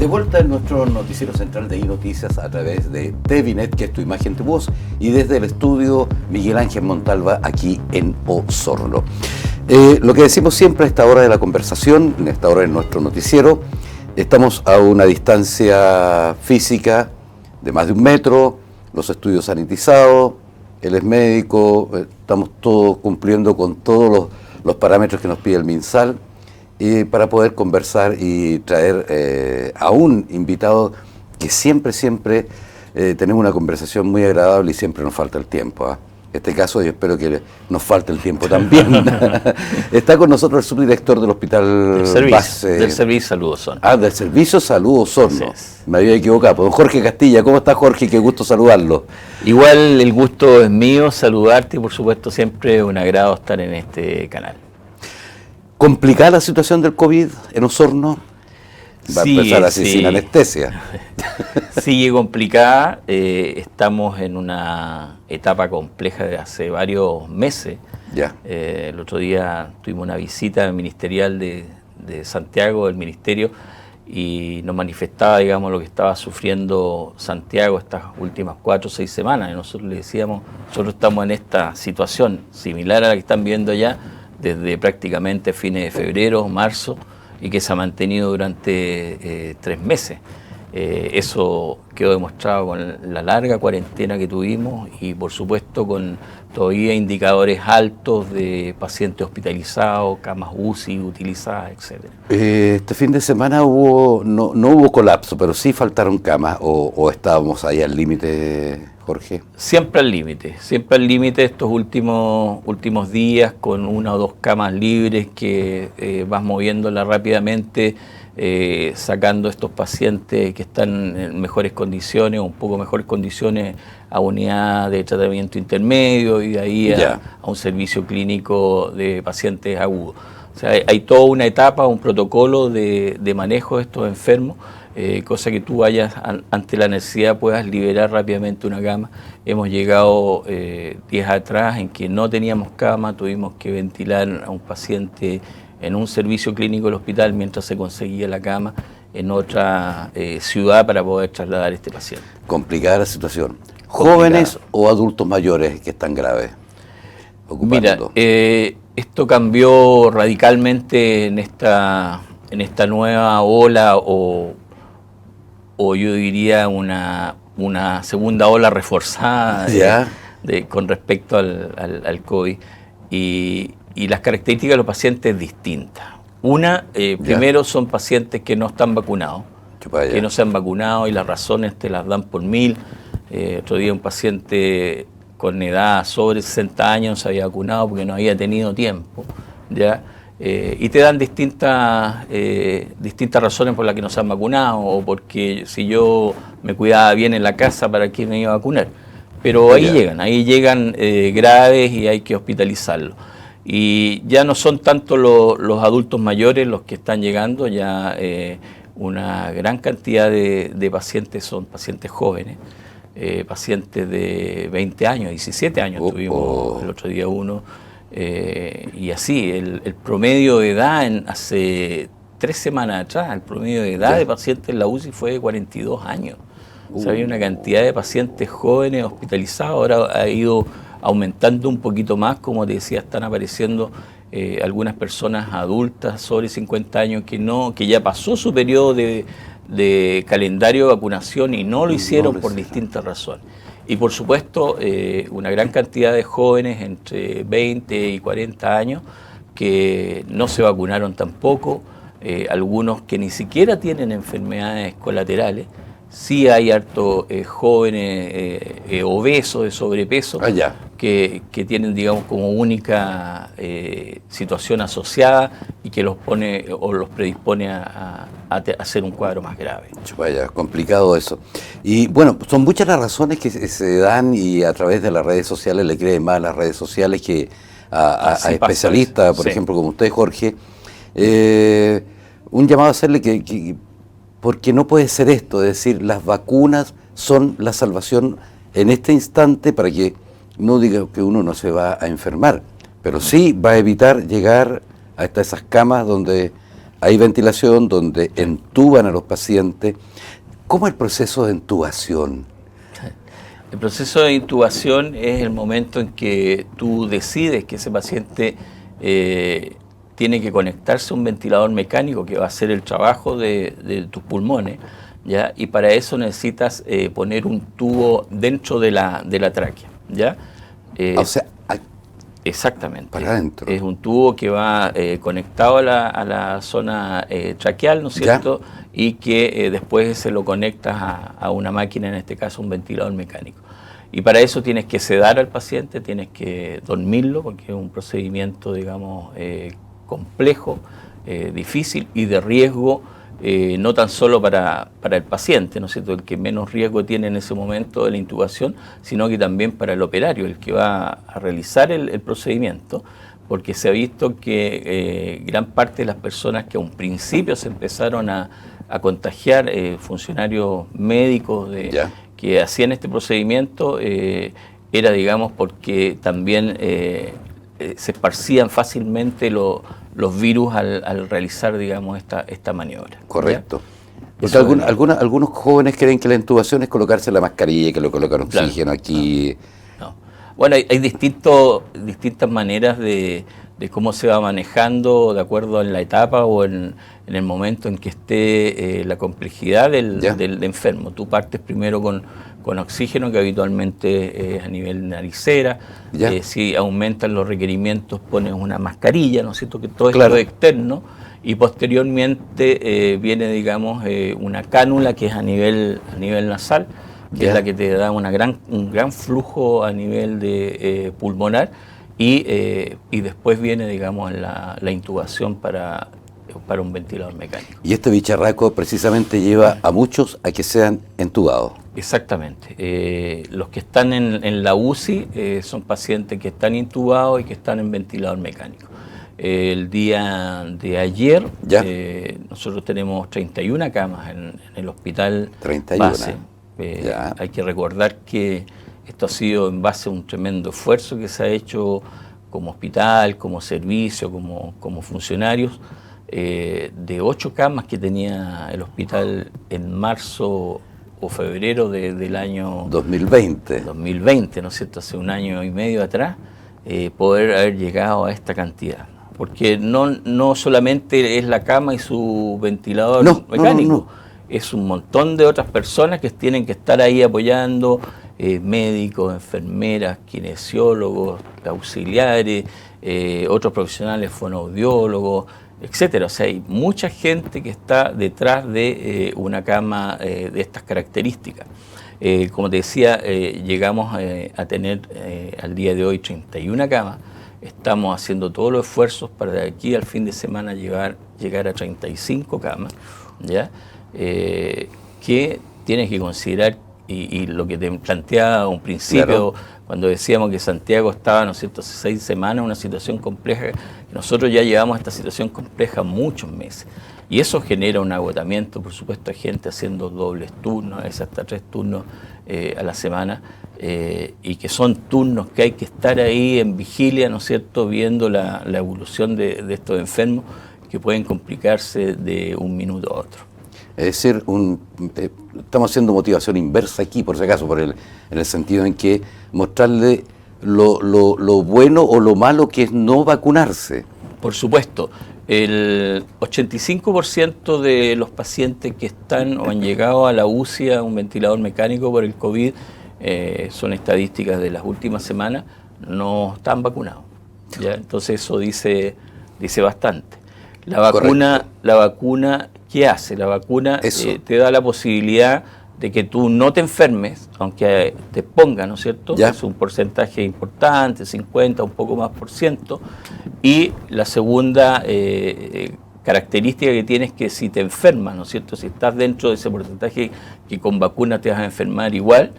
De vuelta en nuestro noticiero central de iNoticias a través de TVNet, que es tu imagen, tu voz, y desde el estudio Miguel Ángel Montalva aquí en Osorno. Lo que decimos siempre a esta hora de la conversación, en esta hora de nuestro noticiero, estamos a una distancia física de más de 1 metro, los estudios sanitizados, él es médico, estamos todos cumpliendo con todos los parámetros que nos pide el MinSal, para poder conversar y traer a un invitado que siempre tenemos una conversación muy agradable y siempre nos falta el tiempo. En este caso yo espero que nos falte el tiempo también. Está con nosotros el subdirector del Hospital del Servicio Salud Osorno. Del Servicio Salud Osorno. Me había equivocado. Don Jorge Castilla, ¿cómo está Jorge? Qué gusto saludarlo. Igual el gusto es mío saludarte y por supuesto siempre un agrado estar en este canal. ¿Complicada la situación del COVID en Osorno? Va a empezar así sin anestesia. Sigue complicada, estamos en una etapa compleja de hace varios meses. Ya. El otro día tuvimos una visita ministerial de Santiago, del ministerio, y nos manifestaba, digamos, lo que estaba sufriendo Santiago estas últimas 4 o 6 semanas. Y nosotros le decíamos, nosotros estamos en esta situación similar a la que están viendo allá, desde prácticamente fines de febrero, marzo, y que se ha mantenido durante 3 meses. Eso quedó demostrado con la larga cuarentena que tuvimos y por supuesto con todavía indicadores altos de pacientes hospitalizados, camas UCI utilizadas, etc. Este fin de semana no hubo colapso, pero sí faltaron camas o estábamos ahí al límite, Jorge. Siempre al límite estos últimos días con 1 o 2 camas libres que vas moviéndola rápidamente, sacando estos pacientes que están en mejores condiciones o un poco mejores condiciones a unidad de tratamiento intermedio y de ahí a un servicio clínico de pacientes agudos. O sea, hay toda una etapa, un protocolo de manejo de estos enfermos, cosa que tú vayas ante la necesidad puedas liberar rápidamente una cama. Hemos llegado días atrás en que no teníamos cama, tuvimos que ventilar a un paciente en un servicio clínico del hospital mientras se conseguía la cama en otra ciudad para poder trasladar a este paciente. Complicada la situación. ¿Jóvenes o adultos mayores que están graves? Mira, esto cambió radicalmente en esta nueva ola o yo diría una segunda ola reforzada con respecto al COVID. Y las características de los pacientes distintas. Primero son pacientes que no están vacunados, que no se han vacunado y las razones te las dan por 1000. Otro día un paciente con edad sobre 60 años se había vacunado porque no había tenido tiempo, ¿ya? Y te dan distintas razones por las que no se han vacunado o porque si yo me cuidaba bien en la casa, ¿para qué me iba a vacunar? Pero ahí llegan graves y hay que hospitalizarlos. Y ya no son tanto los adultos mayores los que están llegando, ya una gran cantidad de pacientes son pacientes jóvenes, pacientes de 20 años, 17 años tuvimos el otro día uno, y así, el promedio de edad hace 3 semanas atrás, el promedio de edad de pacientes en la UCI fue de 42 años. O sea, había una cantidad de pacientes jóvenes hospitalizados, ahora ha ido aumentando un poquito más, como te decía, están apareciendo algunas personas adultas sobre 50 años que ya pasó su periodo de calendario de vacunación y no lo hicieron por distintas razones. Y por supuesto, una gran cantidad de jóvenes entre 20 y 40 años que no se vacunaron tampoco, algunos que ni siquiera tienen enfermedades colaterales. Sí hay harto jóvenes obesos de sobrepeso que tienen, digamos, como única situación asociada y que los pone o los predispone a hacer un cuadro más grave. Vaya, complicado eso. Y bueno, son muchas las razones que se dan y a través de las redes sociales le creen más a las redes sociales que a especialistas, por ejemplo, como usted, Jorge. Un llamado a hacerle que porque no puede ser esto, es decir, las vacunas son la salvación en este instante para que no diga que uno no se va a enfermar, pero sí va a evitar llegar hasta esas camas donde hay ventilación, donde entuban a los pacientes. ¿Cómo es el proceso de intubación? El proceso de intubación es el momento en que tú decides que ese paciente tiene que conectarse a un ventilador mecánico que va a hacer el trabajo de tus pulmones, ¿ya? Y para eso necesitas poner un tubo dentro de la tráquea, ¿ya? O sea, exactamente. Para adentro. Es un tubo que va conectado a la zona traqueal, ¿no es cierto? ¿Ya? Y que después se lo conectas a una máquina, en este caso un ventilador mecánico. Y para eso tienes que sedar al paciente, tienes que dormirlo, porque es un procedimiento, digamos, complejo, difícil y de riesgo, no tan solo para el paciente, ¿no es cierto?, el que menos riesgo tiene en ese momento de la intubación, sino que también para el operario, el que va a realizar el procedimiento, porque se ha visto que gran parte de las personas que a un principio se empezaron a contagiar, funcionarios médicos que hacían este procedimiento, era, digamos, porque también se esparcían fácilmente los virus al realizar, digamos, esta maniobra. Correcto. Porque algunos jóvenes creen que la intubación es colocarse la mascarilla, que lo colocan oxígeno aquí. No. Bueno, hay distintas maneras de cómo se va manejando de acuerdo en la etapa o en el momento en que esté la complejidad del enfermo. Tú partes primero con oxígeno, que habitualmente es a nivel naricera. Si aumentan los requerimientos, pones una mascarilla, ¿no es cierto?, que todo esto es externo. Y posteriormente viene, digamos, una cánula que es a nivel nasal, que es la que te da un gran flujo a nivel de pulmonar, y después viene, digamos, la intubación para un ventilador mecánico. Y este bicharraco precisamente lleva a muchos a que sean entubados. Exactamente. Los que están en la UCI son pacientes que están intubados y que están en ventilador mecánico. El día de ayer nosotros tenemos 31 camas en el hospital 31. Base. Hay que recordar que esto ha sido en base a un tremendo esfuerzo que se ha hecho como hospital, como servicio, como funcionarios, de 8 camas que tenía el hospital en marzo o febrero del año 2020, ¿no es cierto?, hace un año y medio atrás, poder haber llegado a esta cantidad. Porque no solamente es la cama y su ventilador mecánico, es un montón de otras personas que tienen que estar ahí apoyando, médicos, enfermeras, kinesiólogos, auxiliares, otros profesionales, fonoaudiólogos, etcétera. O sea, hay mucha gente que está detrás de una cama de estas características. Como te decía, llegamos a tener al día de hoy 31 camas. Estamos haciendo todos los esfuerzos para de aquí al fin de semana llegar a 35 camas, ¿ya? Que tienes que considerar, y lo que te planteaba a un principio, cuando decíamos que Santiago estaba, ¿no es cierto?, hace 6 semanas, una situación compleja, nosotros ya llevamos esta situación compleja muchos meses. Y eso genera un agotamiento, por supuesto, a gente haciendo dobles turnos, a veces hasta 3 turnos a la semana, y que son turnos que hay que estar ahí en vigilia, ¿no es cierto?, viendo la evolución de estos enfermos, que pueden complicarse de un minuto a otro. Es decir, estamos haciendo motivación inversa aquí, por si acaso, en el sentido en que mostrarle lo bueno o lo malo que es no vacunarse. Por supuesto. El 85% de los pacientes que están o han llegado a la UCI, a un ventilador mecánico por el COVID, son estadísticas de las últimas semanas, no están vacunados. ¿Ya? Entonces eso dice bastante. La vacuna, ¿qué hace? La vacuna te da la posibilidad de que tú no te enfermes, aunque te ponga, ¿no es cierto? Es un porcentaje importante, 50, un poco más por ciento. Y la segunda característica que tienes es que si te enfermas, ¿no es cierto? Si estás dentro de ese porcentaje que con vacuna te vas a enfermar igual,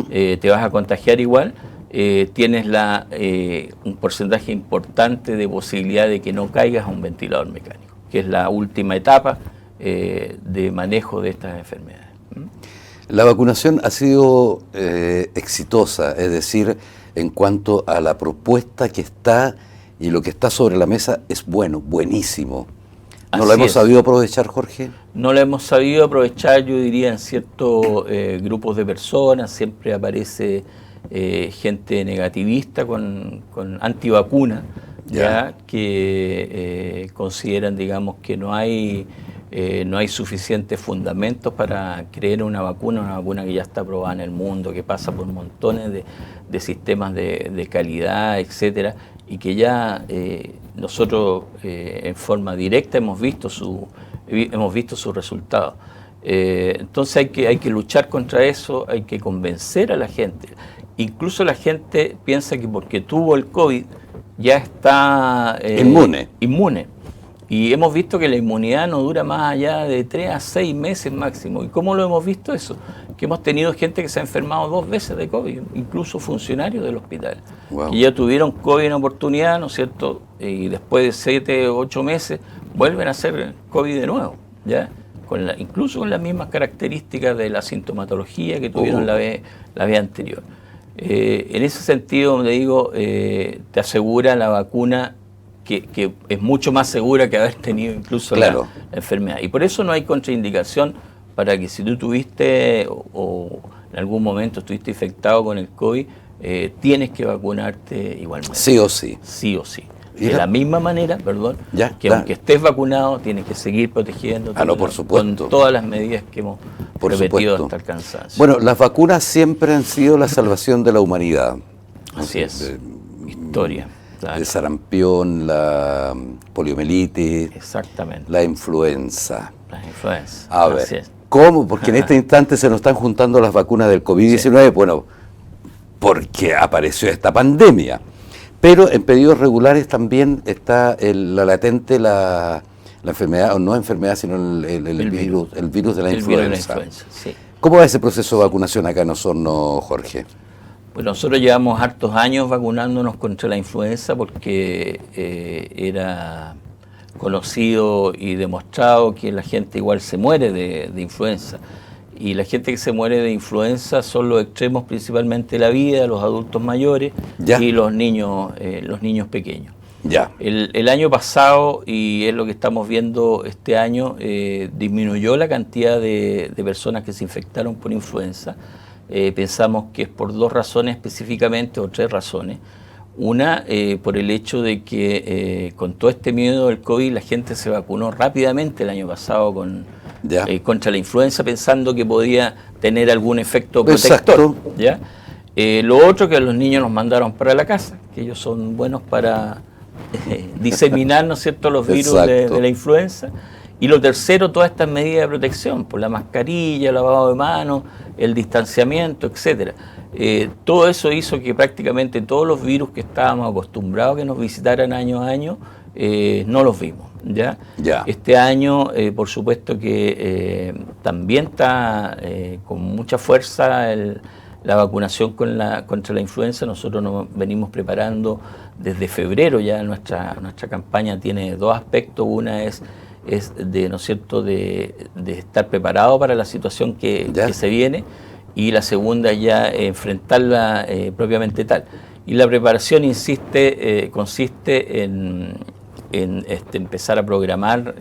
te vas a contagiar igual, tienes un porcentaje importante de posibilidad de que no caigas a un ventilador mecánico, que es la última etapa de manejo de estas enfermedades. La vacunación ha sido exitosa, es decir, en cuanto a la propuesta que está y lo que está sobre la mesa es buenísimo. ¿No lo hemos sabido aprovechar, Jorge? No lo hemos sabido aprovechar, yo diría, en ciertos grupos de personas. Siempre aparece gente negativista con antivacuna, ya que consideran, digamos, que no hay suficientes fundamentos para creer una vacuna que ya está aprobada en el mundo, que pasa por montones de sistemas de calidad, etcétera, y que ya nosotros en forma directa hemos visto sus resultados. Entonces hay que luchar contra eso, hay que convencer a la gente. Incluso la gente piensa que porque tuvo el COVID ya está inmune. Y hemos visto que la inmunidad no dura más allá de 3 a 6 meses máximo. ¿Y cómo lo hemos visto eso? Que hemos tenido gente que se ha enfermado 2 veces de COVID, incluso funcionarios del hospital, que ya tuvieron COVID en oportunidad, ¿no es cierto? Y después de 7 o 8 meses vuelven a hacer COVID de nuevo, ¿ya? Incluso con las mismas características de la sintomatología que tuvieron la vez anterior. En ese sentido, le digo, te asegura la vacuna que es mucho más segura que haber tenido incluso la enfermedad. Y por eso no hay contraindicación para que si tú tuviste o en algún momento estuviste infectado con el COVID, tienes que vacunarte igualmente. Sí o sí. Sí o sí. De la misma manera, que aunque estés vacunado, tienes que seguir protegiéndote por supuesto, con todas las medidas que hemos repetido hasta el cansancio. Bueno, las vacunas siempre han sido la salvación de la humanidad. Así es. Historia. Claro. El sarampión, la poliomielitis, exactamente, la influenza. La influenza. A ver, ¿cómo? Porque en este instante se nos están juntando las vacunas del COVID-19, bueno, porque apareció esta pandemia. Pero en pedidos regulares también está la latente la enfermedad, o no enfermedad, sino el virus de la influenza. Sí. ¿Cómo va ese proceso de vacunación acá en Osorno, Jorge? Pues nosotros llevamos hartos años vacunándonos contra la influenza porque era conocido y demostrado que la gente igual se muere de influenza. Y la gente que se muere de influenza son los extremos principalmente de la vida, los adultos mayores y los niños pequeños. El año pasado, y es lo que estamos viendo este año, disminuyó la cantidad de personas que se infectaron por influenza. Pensamos que es por 2 razones específicamente, o 3 razones. Una, por el hecho de que con todo este miedo del COVID la gente se vacunó rápidamente el año pasado contra la influenza, pensando que podía tener algún efecto protector. ¿Ya? Lo otro, que los niños nos mandaron para la casa, que ellos son buenos para diseminar, ¿no es cierto?, los virus de la influenza. Y lo tercero, todas estas medidas de protección, por la mascarilla, el lavado de manos, el distanciamiento, etcétera. Todo eso hizo que prácticamente todos los virus que estábamos acostumbrados a que nos visitaran año a año, no los vimos. ¿Ya? Este año, por supuesto que también está con mucha fuerza la vacunación contra la influenza. Nosotros nos venimos preparando desde febrero ya. Nuestra campaña tiene 2 aspectos. Una es de, ¿no es cierto?, de estar preparado para la situación que se viene, y la segunda ya enfrentarla propiamente tal. Y la preparación consiste en empezar a programar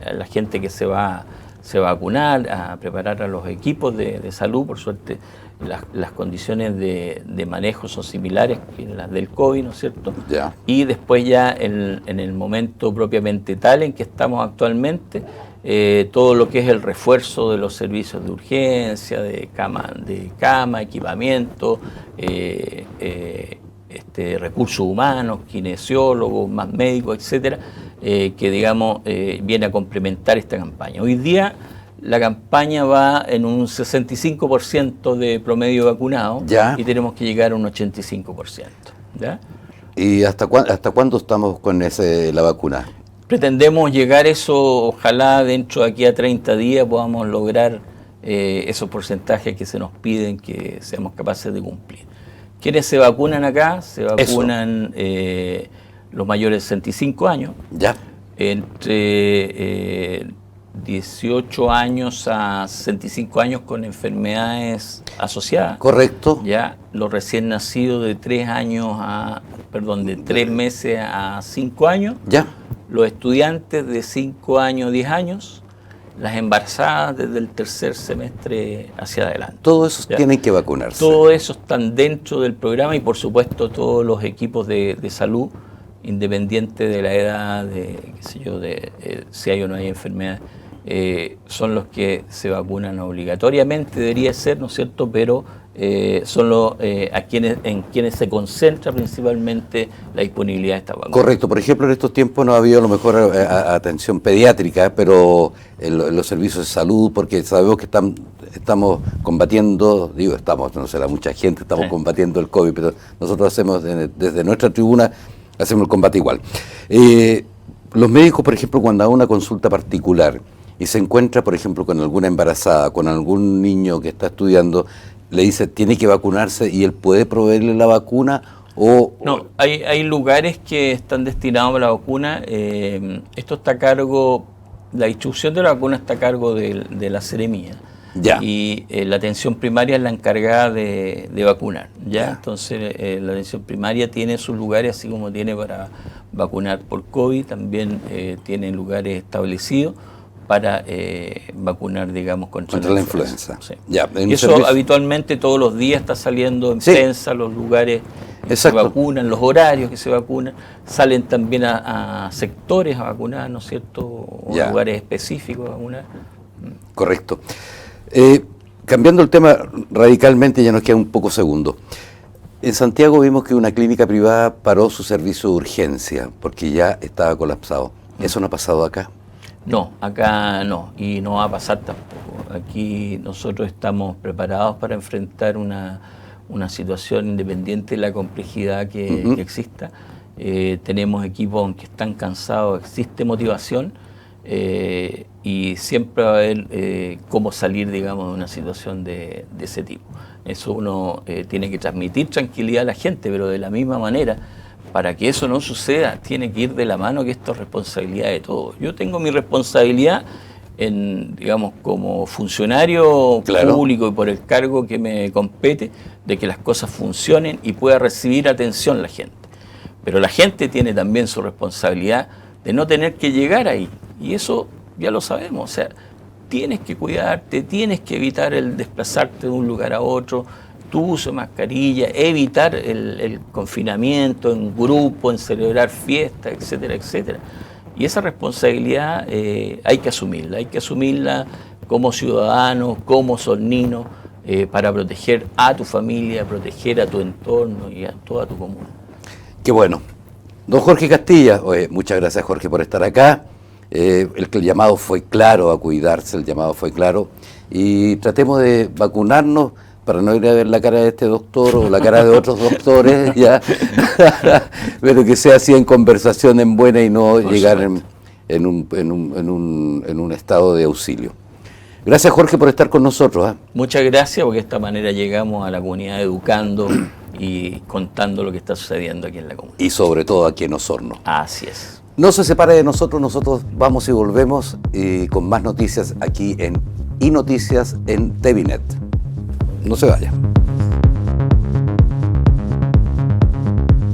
a la gente que se va a vacunar, a preparar a los equipos de salud. Por suerte las condiciones de manejo son similares que las del COVID, ¿no es cierto? Y después ya en el momento propiamente tal en que estamos actualmente, todo lo que es el refuerzo de los servicios de urgencia, de cama, equipamiento, recursos humanos, kinesiólogos, más médicos, etcétera, que digamos viene a complementar esta campaña. Hoy día la campaña va en un 65% de promedio vacunado y tenemos que llegar a un 85%. ¿Ya? ¿Y hasta cuándo estamos con la vacuna? Pretendemos llegar eso, ojalá dentro de aquí a 30 días podamos lograr esos porcentajes que se nos piden, que seamos capaces de cumplir. ¿Quiénes se vacunan acá? Se vacunan los mayores de 65 años, entre 18 años a 65 años con enfermedades asociadas. Correcto. Ya los recién nacidos de 3 meses a 5 años. los estudiantes de 5 años, 10 años, las embarazadas desde el tercer semestre hacia adelante. Todos esos tienen que vacunarse. Todo eso están dentro del programa y por supuesto todos los equipos de salud, independiente de la edad, de qué sé yo, de si hay o no hay enfermedad, son los que se vacunan obligatoriamente, debería ser, ¿no es cierto? Pero son en quienes se concentra principalmente la disponibilidad de esta vacuna. Correcto. Por ejemplo, en estos tiempos no ha habido a lo mejor atención pediátrica, pero en los servicios de salud, porque sabemos que estamos combatiendo, no será mucha gente, estamos combatiendo el COVID, pero nosotros hacemos desde nuestra tribuna, hacemos el combate igual. Los médicos, por ejemplo, cuando dan una consulta particular y se encuentra, por ejemplo, con alguna embarazada, con algún niño que está estudiando, le dice, tiene que vacunarse y él puede proveerle la vacuna o... No, hay lugares que están destinados a la vacuna. Esto está a cargo, la distribución de la vacuna está a cargo de la Seremía. Ya. Y la atención primaria es la encargada de vacunar. ¿ya? Entonces la atención primaria tiene sus lugares, así como tiene para vacunar por COVID, también tiene lugares establecidos para vacunar, digamos, contra la influenza. Sí. Ya, y eso habitualmente todos los días está saliendo en prensa, los lugares que se vacunan, los horarios que se vacunan, salen también a sectores a vacunar, ¿no es cierto? O lugares específicos a vacunar. Correcto. Cambiando el tema radicalmente, ya nos queda un poco segundo. En Santiago vimos que una clínica privada paró su servicio de urgencia porque ya estaba colapsado. ¿Eso no ha pasado acá? No, acá no, y no va a pasar tampoco. Aquí nosotros estamos preparados para enfrentar una situación independiente de la complejidad que exista. Tenemos equipos que están cansados, existe motivación y siempre va a haber cómo salir, digamos, de una situación de ese tipo. Eso uno tiene que transmitir tranquilidad a la gente, pero de la misma manera, para que eso no suceda, tiene que ir de la mano, que esto es responsabilidad de todos. Yo tengo mi responsabilidad digamos, como funcionario público y por el cargo que me compete, de que las cosas funcionen y pueda recibir atención la gente. Pero la gente tiene también su responsabilidad de no tener que llegar ahí. Y eso ya lo sabemos. O sea, tienes que cuidarte, tienes que evitar el desplazarte de un lugar a otro, tu uso de mascarilla, evitar el confinamiento en grupo, en celebrar fiestas, etcétera, etcétera. Y esa responsabilidad hay que asumirla como ciudadanos, como sorninos, para proteger a tu familia, proteger a tu entorno y a toda tu comuna. Qué bueno. Don Jorge Castilla, muchas gracias, Jorge, por estar acá. El llamado fue claro a cuidarse, el llamado fue claro. Y tratemos de vacunarnos para no ir a ver la cara de este doctor o la cara de otros doctores, ya, pero que sea así en conversación en buena y no llegar en un estado de auxilio. Gracias, Jorge, por estar con nosotros. Muchas gracias, porque de esta manera llegamos a la comunidad educando y contando lo que está sucediendo aquí en la comunidad. Y sobre todo aquí en Osorno. Así es. No se separe de nosotros, nosotros vamos y volvemos con más noticias aquí en iNoticias en TVNet. No se vaya.